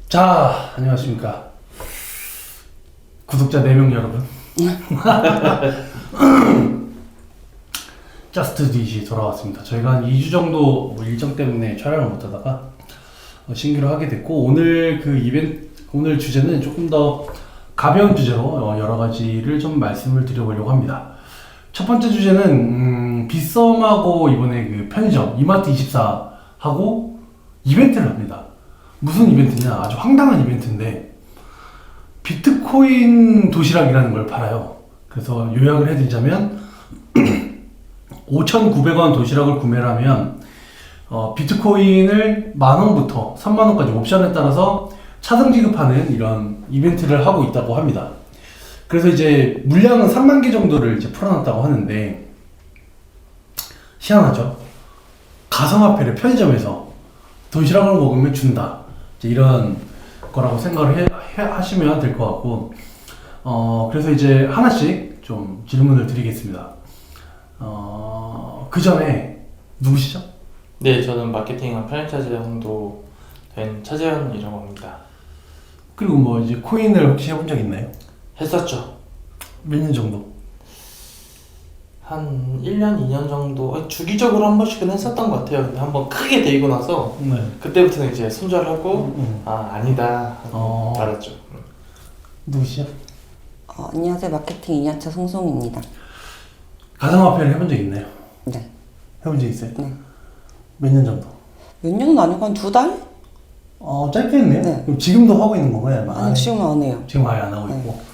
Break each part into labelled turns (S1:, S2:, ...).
S1: 자, 안녕하십니까. 구독자 4명 여러분. 저스트 딧이 돌아왔습니다. 저희가 한 2주 정도 일정 때문에 촬영을 못하다가 신규로 하게 됐고, 오늘 오늘 주제는 조금 더 가벼운 주제로 여러 가지를 좀 말씀을 드려보려고 합니다. 첫 번째 주제는 빗썸하고 이번에 그 편의점 이마트24하고 이벤트를 합니다. 무슨 이벤트냐? 아주 황당한 이벤트인데 비트코인 도시락이라는 걸 팔아요. 그래서 요약을 해드리자면 5,900원 도시락을 구매를 하면 비트코인을 10,000원부터 30,000원까지 옵션에 따라서 차등 지급하는 이런 이벤트를 하고 있다고 합니다. 그래서 이제 물량은 3만 개 정도를 이제 풀어놨다고 하는데, 희한하죠? 가상화폐를 편의점에서 도시락을 먹으면 준다, 이제 이런 거라고 생각을 하시면 될 것 같고, 그래서 이제 하나씩 좀 질문을 드리겠습니다. 그 전에 누구시죠?
S2: 네, 저는 마케팅 프랜차이즈 형도 된 차재현이라고 합니다.
S1: 그리고 뭐 이제 코인을 혹시 해본 적 있나요?
S2: 했었죠.
S1: 몇 년 정도?
S2: 한 1년, 2년 정도 주기적으로 한 번씩은 했었던 것 같아요. 근데 한번 크게 데이고 나서
S1: 네.
S2: 그때부터는 이제 손절하고 아니다 알았죠.
S1: 누구시죠?
S3: 안녕하세요. 마케팅 2년차 송송입니다.
S1: 가상화폐를 해본 적 있나요?
S3: 네.
S1: 해본 적 있어요?
S3: 네.
S1: 몇 년 정도?
S3: 몇 년은 아니고 한 2달?
S1: 짧게 했네요?
S3: 네.
S1: 그럼 지금도 하고 있는 건가요?
S3: 아니, 지금은 안 해요.
S1: 지금 아예 안 하고
S3: 네.
S1: 있고.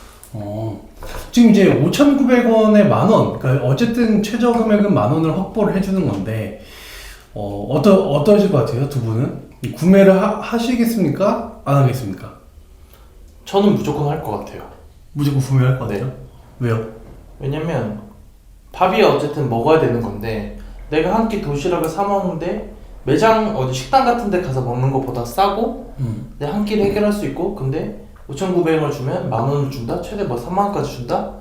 S1: 지금 이제 5,900원에 10,000원, 그러니까 어쨌든 최저 금액은 10,000원을 확보를 해주는 건데, 어떠실 것 같아요, 두 분은? 구매를 하시겠습니까? 안 하겠습니까?
S2: 저는 무조건 할 것 같아요.
S1: 무조건 구매할 것 같아요?
S2: 네.
S1: 왜요?
S2: 왜냐면 밥이 어쨌든 먹어야 되는 건데, 내가 한 끼 도시락을 사 먹는데 매장 어디 식당 같은 데 가서 먹는 것보다 싸고 내 한 끼를 해결할 수 있고, 근데 5,900원을 주면 10,000원을 준다? 최대 뭐 30,000원까지 준다?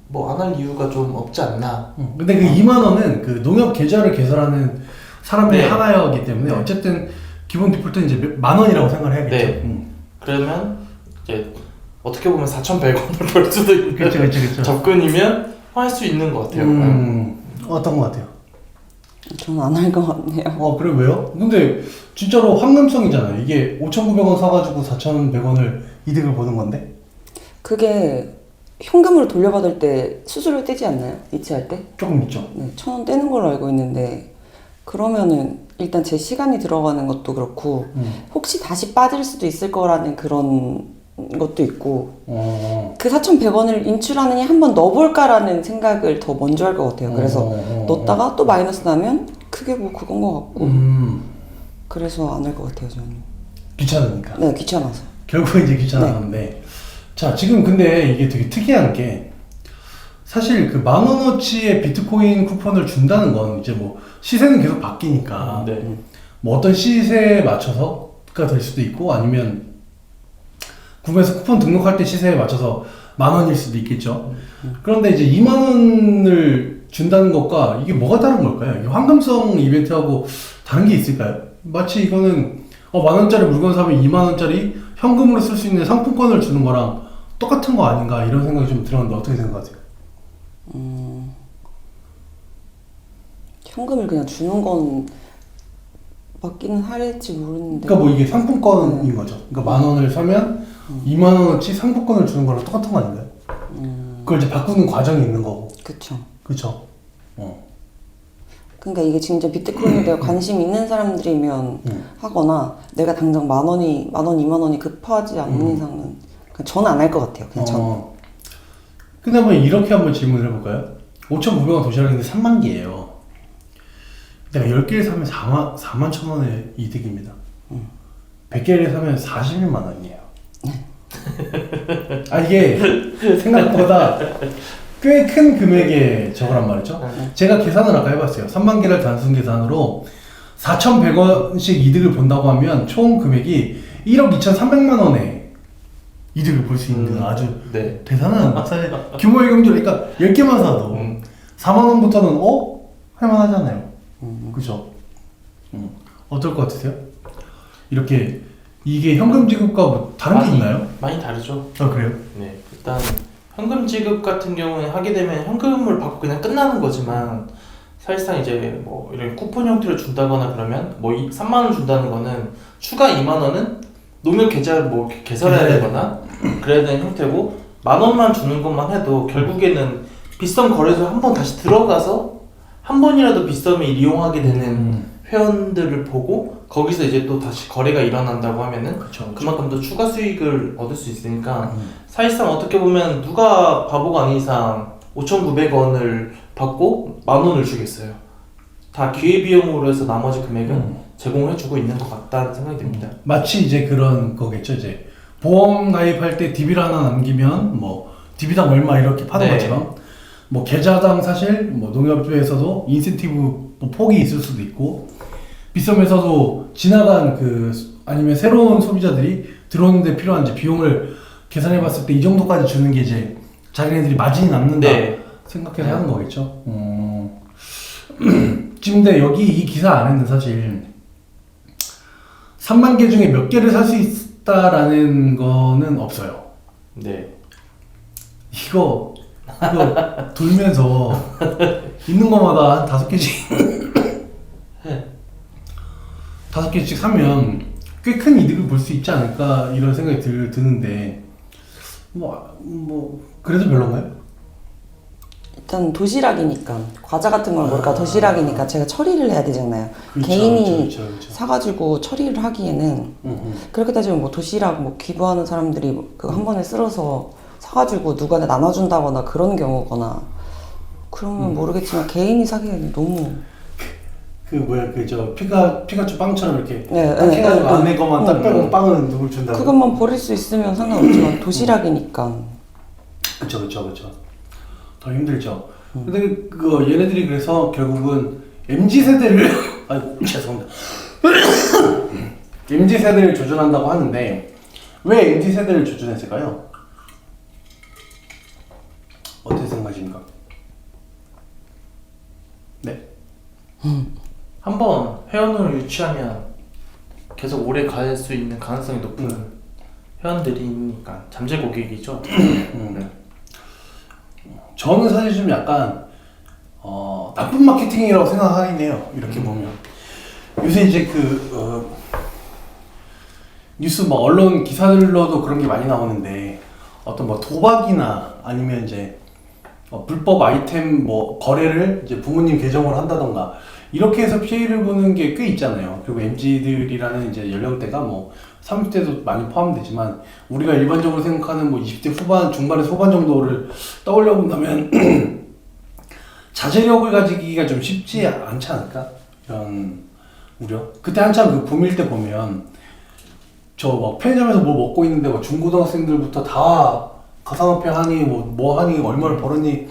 S2: 뭐 안 할 이유가 좀 없지 않나.
S1: 근데 그 20,000원은 그 농협 계좌를 개설하는 사람들이
S2: 네.
S1: 하나이기 때문에
S2: 네.
S1: 어쨌든 기본 디폴트는 이제 10,000원이라고 생각을 해야겠죠.
S2: 네. 그러면 이제 어떻게 보면 4,100원을 벌 수도 있는
S1: 그렇죠.
S2: 접근이면 할 수 있는 것 같아요.
S1: 어떤 것 같아요?
S3: 저는 안 할 것 같네요.
S1: 그래 왜요? 근데 진짜로 황금성이잖아요. 이게 5,900원 사가지고 4,100원을 이득을 보는 건데?
S3: 그게 현금으로 돌려받을 때 수수료 떼지 않나요? 이체할 때?
S1: 조금 있죠.
S3: 네, 1,000원 떼는 걸로 알고 있는데, 그러면은 일단 제 시간이 들어가는 것도 그렇고 혹시 다시 빠질 수도 있을 거라는 그런 것도 있고, 그 4,100원을 인출하느니 한번 넣어볼까라는 생각을 더 먼저 할 것 같아요. 그래서 넣었다가 또 마이너스 나면 그게 뭐 그건 것 같고, 그래서 안 할 것 같아요, 저는.
S1: 귀찮으니까.
S3: 네, 귀찮아서.
S1: 결국 이제 귀찮았는데. 자, 지금 근데 이게 되게 특이한 게, 사실 그 10,000원어치의 비트코인 쿠폰을 준다는 건 이제 뭐 시세는 계속 바뀌니까
S2: 네.
S1: 뭐 어떤 시세에 맞춰서가 될 수도 있고, 아니면 구매해서 쿠폰 등록할 때 시세에 맞춰서 10,000원일 수도 있겠죠. 그런데 이제 20,000원을 준다는 것과 이게 뭐가 다른 걸까요? 이게 황금성 이벤트하고 다른 게 있을까요? 마치 이거는 10,000원짜리 물건 사면 20,000원짜리 현금으로 쓸 수 있는 상품권을 주는 거랑 똑같은 거 아닌가, 이런 생각이 좀 들었는데 어떻게 생각하세요?
S3: 현금을 그냥 주는 건 맞기는 할지 모르는데.
S1: 그러니까 뭐 이게 상품권인 거죠. 그러니까 10,000원을 사면 20,000원어치 상품권을 주는 거랑 똑같은 거 아닌가요? 그걸 이제 바꾸는 과정이 있는 거고.
S3: 그쵸.
S1: 그쵸?
S3: 그러니까 이게 진짜 비트코인에 대해 관심 있는 사람들이면 하거나, 내가 당장 10,000원, 20,000원이 급하지 않는 이상은 그냥 저는 안 할 것 같아요. 그냥 저는.
S1: 근데 한번 이렇게 한번 질문을 해볼까요? 5,900원 도시락인데 3만 개예요. 내가 10개를 사면 41,000원의 이득입니다. 100개를 사면 41만 원이에요. 이게 생각보다 꽤 큰 금액의 저거란 말이죠. 제가 계산을 아까 해봤어요. 3만 개를 단순 계산으로 4,100원씩 이득을 본다고 하면 총 금액이 1억 2,300만 원의 이득을 볼 수 있는 아주
S2: 네.
S1: 대단한 규모의 경제를, 그러니까 10개만 사도 4만 원부터는 할만하잖아요. 그죠? 어떨 것 같으세요? 이렇게 이게 현금 지급과 뭐 다른 게 있나요?
S2: 많이 다르죠.
S1: 아 그래요?
S2: 네, 일단 현금 지급 같은 경우에 하게 되면 현금을 받고 그냥 끝나는 거지만 사실상 이제 뭐 이런 쿠폰 형태로 준다거나 그러면 뭐 3만 원 준다는 거는 추가 2만 원은 농협 계좌를 뭐 개설해야 되거나 그래야 되는 형태고 10,000원만 주는 것만 해도 결국에는 비썸 거래소에 한 번 다시 들어가서 한 번이라도 비썸을 이용하게 되는 회원들을 보고 거기서 이제 또 다시 거래가 일어난다고 하면은
S1: 그쵸.
S2: 그만큼 더 추가 수익을 얻을 수 있으니까 사실상 어떻게 보면 누가 바보가 아닌 이상 5,900원을 받고 10,000원을 주겠어요. 다 기회비용으로 해서 나머지 금액은 제공해주고 있는 것 같다는 생각이 듭니다.
S1: 마치 이제 그런 거겠죠. 이제 보험 가입할 때 DB를 하나 남기면 뭐 DB당 얼마 이렇게 파는
S2: 네.
S1: 것처럼 뭐 계좌당 사실 뭐 농협에서도 인센티브 뭐 폭이 있을 수도 있고 비썸에서도 지나간 그 아니면 새로운 소비자들이 들어오는데 필요한 이제 비용을 계산해봤을 때 이 정도까지 주는 게 이제 자기네들이 마진이 남는다
S2: 네.
S1: 생각해서 하는 거겠죠. 지금 근데 여기 이 기사 안에는 사실 3만 개 중에 몇 개를 살 수 있다라는 거는 없어요.
S2: 네.
S1: 이거 돌면서 있는 거마다 한 5개씩 5개씩 사면 꽤 큰 이득을 볼 수 있지 않을까 이런 생각이 드는데 뭐 그래도 별론가요?
S3: 일단 도시락이니까 과자 같은 걸 먹을까 도시락이니까 제가 처리를 해야 되잖아요.
S1: 그렇죠,
S3: 개인이
S1: 그렇죠.
S3: 사가지고 처리를 하기에는 그렇게 따지면 뭐 도시락 뭐 기부하는 사람들이 그거 한 번에 쓸어서 사가지고 누구한테 나눠준다거나 그런 경우거나 그러면 모르겠지만 개인이 사기에는 너무
S1: 그 뭐야 그 저 피카츄 빵처럼 이렇게
S3: 네,
S1: 딱
S3: 네,
S1: 해가지고
S3: 네,
S1: 안에 것만 딱 빼고 빵은 누굴 준다고?
S3: 그것만 버릴 수 있으면 상관없지만 도시락이니까
S1: 그쵸. 더 힘들죠. 근데 그 얘네들이 그래서 결국은 MZ 세대를 아이고 죄송합니다. MZ 세대를 조준한다고 하는데 왜 MZ 세대를 조준했을까요? 어떻게 생각하십니까? 네.
S2: 한번 회원을 유치하면 계속 오래 갈 수 있는 가능성이 높은 회원들이니까 잠재 고객이죠.
S1: 저는 사실 좀 약간 나쁜 마케팅이라고 생각하긴 해요. 이렇게 보면 요새 이제 뉴스 뭐 언론 기사들로도 그런 게 많이 나오는데 어떤 뭐 도박이나 아니면 이제 불법 아이템 뭐 거래를 이제 부모님 계정으로 한다던가 이렇게 해서 피해를 보는 게 꽤 있잖아요. 그리고 MZ들이라는 이제 연령대가 뭐 30대도 많이 포함되지만 우리가 일반적으로 생각하는 뭐 20대 후반, 중반에서 후반 정도를 떠올려 본다면 자제력을 가지기가 좀 쉽지 않지 않을까? 이런 우려. 그때 한참 그 붐일 때 보면 저 막 편의점에서 뭐 먹고 있는데 막 중고등학생들부터 다 가상화폐 하니 뭐 하니 얼마를 벌었니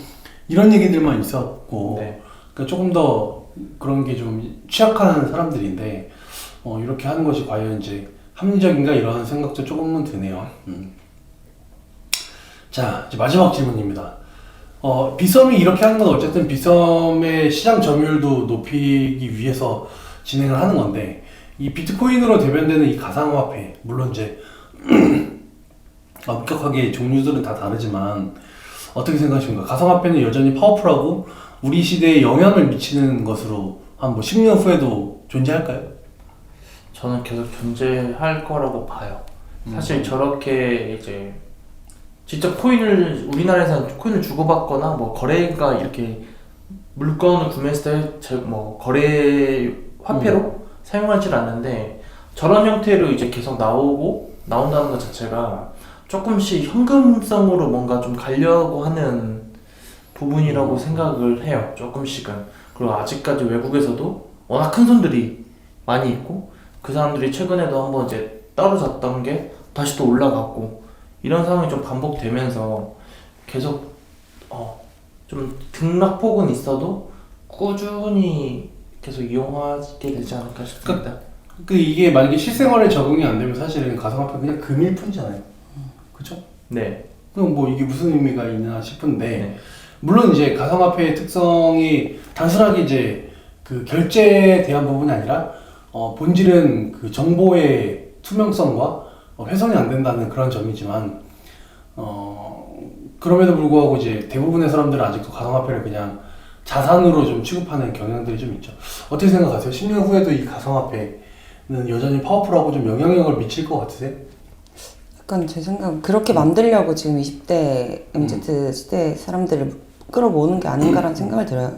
S1: 이런 얘기들만 있었고
S2: 네.
S1: 그러니까 조금 더 그런 게 좀 취약한 사람들인데 이렇게 하는 것이 과연 이제 합리적인가 이런 생각도 조금은 드네요. 자 이제 마지막 질문입니다. 비썸이 이렇게 하는 건 어쨌든 비썸의 시장 점유율도 높이기 위해서 진행을 하는 건데 이 비트코인으로 대변되는 이 가상화폐 물론 이제 엄격하게 종류들은 다 다르지만 어떻게 생각하십니까? 가상화폐는 여전히 파워풀하고 우리 시대에 영향을 미치는 것으로 한 뭐 10년 후에도 존재할까요?
S2: 저는 계속 존재할 거라고 봐요. 사실 저렇게 이제 직접 코인을 우리나라에서 코인을 주고받거나 뭐 거래가 이렇게 물건을 구매했을 때 뭐 거래 화폐로 사용하지 않는데 저런 형태로 이제 계속 나온다는 것 자체가 조금씩 현금성으로 뭔가 좀 가려고 하는 부분이라고 생각을 해요. 조금씩은. 그리고 아직까지 외국에서도 워낙 큰 손들이 많이 있고 그 사람들이 최근에도 한번 이제 떨어졌던 게 다시 또 올라갔고 이런 상황이 좀 반복되면서 계속 좀 등락폭은 있어도 꾸준히 계속 이용하게 되지 않을까 싶습니다.
S1: 이게 만약에 실생활에 적응이 안 되면 사실은 가상화폐 그냥 금일 뿐이잖아요. 그쵸?
S2: 네.
S1: 그럼 뭐 이게 무슨 의미가 있나 싶은데
S2: 네.
S1: 물론 이제 가상화폐의 특성이 단순하게 이제 그 결제에 대한 부분이 아니라 본질은 그 정보의 투명성과 훼손이 안 된다는 그런 점이지만 그럼에도 불구하고 이제 대부분의 사람들은 아직도 가상화폐를 그냥 자산으로 좀 취급하는 경향들이 좀 있죠. 어떻게 생각하세요? 10년 후에도 이 가상화폐는 여전히 파워풀하고 좀 영향력을 미칠 것 같으세요?
S3: 약간 제 생각은 그렇게 만들려고 지금 20대 MZ 시대 사람들을 끌어모으는 게 아닌가라는 생각을 들어요.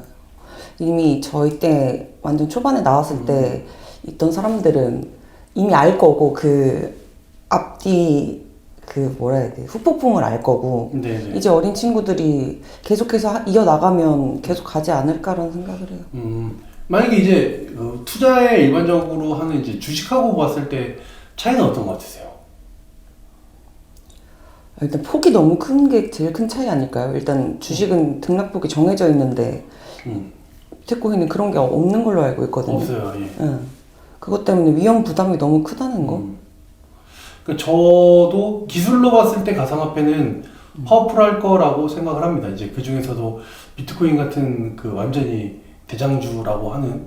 S3: 이미 저희 때 완전 초반에 나왔을 때 있던 사람들은 이미 알 거고 그 앞뒤 그 뭐라 해야 돼 후폭풍을 알 거고
S1: 네네.
S3: 이제 어린 친구들이 계속해서 이어나가면 계속 가지 않을까라는 생각을 해요.
S1: 만약에 이제 투자에 일반적으로 하는 이제 주식하고 봤을 때 차이는 어떤 것 같으세요?
S3: 일단 폭이 너무 큰 게 제일 큰 차이 아닐까요? 일단 주식은 등락폭이 정해져 있는데 비트코인은 그런 게 없는 걸로 알고 있거든요.
S1: 없어요. 예.
S3: 응. 그것 때문에 위험 부담이 너무 크다는 거.
S1: 그러니까 저도 기술로 봤을 때 가상화폐는 파워풀할 거라고 생각을 합니다. 이제 그 중에서도 비트코인 같은 그 완전히 대장주라고 하는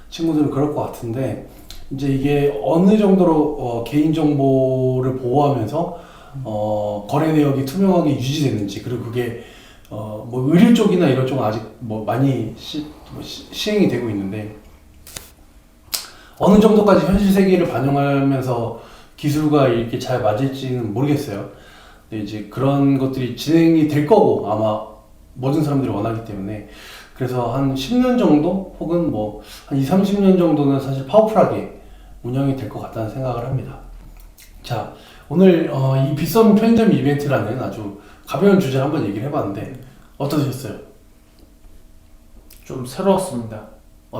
S1: 친구들은 그럴 것 같은데 이제 이게 어느 정도로 개인 정보를 보호하면서 거래 내역이 투명하게 유지되는지 그리고 그게 뭐 의료 쪽이나 이런 쪽은 아직 뭐 많이 시행이 되고 있는데 어느 정도까지 현실 세계를 반영하면서 기술과 이렇게 잘 맞을지는 모르겠어요. 근데 이제 그런 것들이 진행이 될 거고 아마 모든 사람들이 원하기 때문에 그래서 한 10년 정도 혹은 뭐 한 2, 30년 정도는 사실 파워풀하게 운영이 될 것 같다는 생각을 합니다. 자, 오늘 이 빗썸 편의점 이벤트라는 아주 가벼운 주제를 한번 얘기를 해봤는데 어떠셨어요?
S2: 좀 새로웠습니다.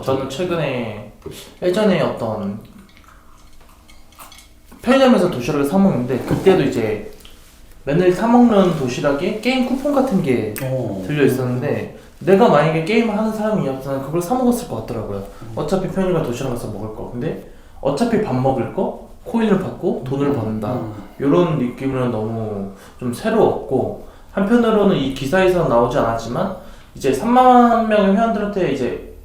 S2: 저는 최근에 예전에 어떤 편의점에서 도시락을 사 먹는데 그때도 이제 맨날 사 먹는 도시락에 게임 쿠폰 같은 게 들려 있었는데 내가 만약에 게임을 하는 사람이었으면 그걸 사 먹었을 것 같더라고요. 어차피 편의점 도시락 가서 먹을 거. 근데 어차피 밥 먹을 거 코인을 받고 돈을 번다. 이런 느낌은 너무 좀 새로웠고 한편으로는 이 기사에서 나오지 않았지만 이제 3만 명의 회원들한테 이제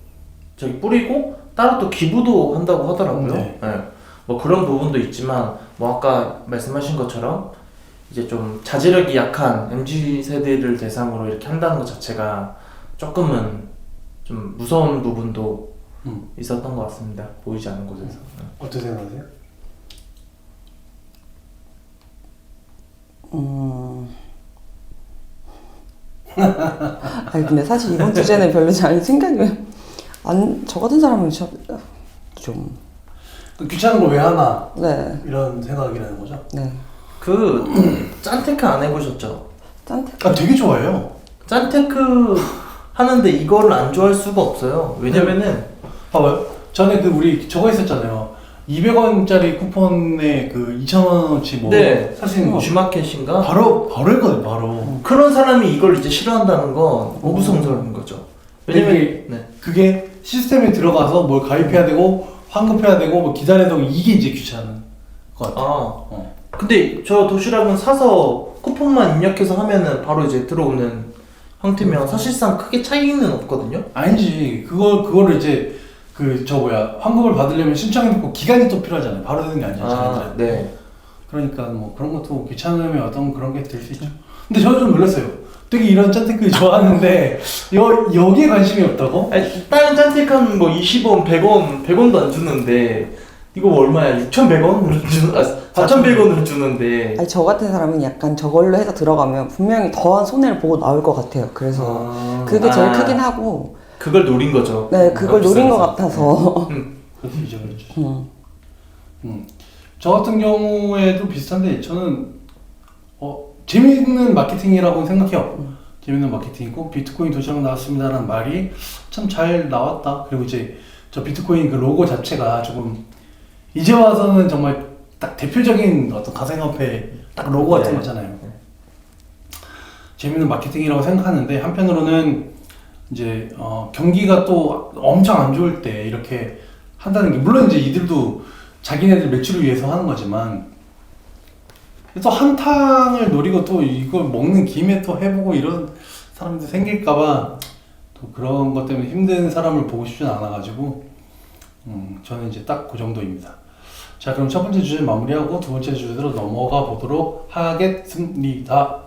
S2: 저기 뿌리고 따로 또 기부도 한다고 하더라고요.
S1: 네.
S2: 네. 뭐 그런 부분도 있지만 뭐 아까 말씀하신 것처럼 이제 좀 자제력이 약한 MZ 세대를 대상으로 이렇게 한다는 것 자체가 조금은 좀 무서운 부분도 있었던 것 같습니다. 보이지 않는 곳에서.
S1: 어떻게 생각하세요?
S3: 아니 근데 사실 이번 주제는 별로 잘 생각이 저 같은 사람은 좀
S1: 귀찮은 걸 왜 하나
S3: 네.
S1: 이런 생각이라는 거죠?
S3: 네.
S2: 그 짠테크 안 해보셨죠?
S3: 짠테크.
S1: 아 되게 좋아해요.
S2: 짠테크 하는데 이거를 안 좋아할 수가 없어요. 왜냐면은
S1: 봐봐요. 전에 그 우리 저거 있었잖아요. 200원짜리 쿠폰에 그 2,000원어치 뭐
S2: 네.
S1: 살 수 있는 거
S2: G마켓인가?
S1: 바로 했거든 바로.
S2: 그런 사람이 이걸 이제 싫어한다는 건 오부성설인 거죠. 왜냐면 네.
S1: 그게 시스템에 들어가서 뭘 가입해야 되고 환급해야 되고 뭐 기다려야 되고 이게 이제 귀찮은 것 같아.
S2: 근데 저 도시락은 사서 쿠폰만 입력해서 하면은 바로 이제 들어오는 형태면 사실상 크게 차이는 없거든요.
S1: 아니지. 그거를 이제 환급을 받으려면 신청해놓고 기간이 또 필요하잖아요. 바로 되는 게 아니잖아요.
S2: 네.
S1: 그러니까 뭐 그런 것도 귀찮으면 어떤 그런 게 될 수 있죠. 근데 저는 좀 놀랐어요. 되게 이런 짠테크 좋아하는데 여기에 관심이 없다고?
S2: 아니, 다른 짠테크는 뭐 20원, 100원도 안 주는데 이거 얼마야? 6,100원으로 4,100원으로 주는데.
S3: 아니 저 같은 사람은 약간 저걸로 해서 들어가면 분명히 더한 손해를 보고 나올 것 같아요. 그래서 그게 제일 크긴 하고.
S2: 그걸 노린 거죠.
S3: 네, 그걸 노린 것 같아서.
S1: 그렇죠, 그렇죠. 저 같은 경우에도 비슷한데 저는 재밌는 마케팅이라고 생각해요. 재밌는 마케팅이고 비트코인 도시락 나왔습니다라는 말이 참 잘 나왔다. 그리고 이제 저 비트코인 그 로고 자체가 조금 이제 와서는 정말 딱 대표적인 어떤 가상화폐 딱 로고 같은 거잖아요. 재밌는 마케팅이라고 생각하는데 한편으로는 이제 경기가 또 엄청 안 좋을 때 이렇게 한다는 게 물론 이제 이들도 자기네들 매출을 위해서 하는 거지만 또 한탕을 노리고 또 이걸 먹는 김에 또 해보고 이런 사람들 생길까봐 또 그런 것 때문에 힘든 사람을 보고 싶진 않아가지고 저는 이제 딱 그 정도입니다. 자, 그럼 첫 번째 주제 마무리하고 두 번째 주제로 넘어가 보도록 하겠습니다.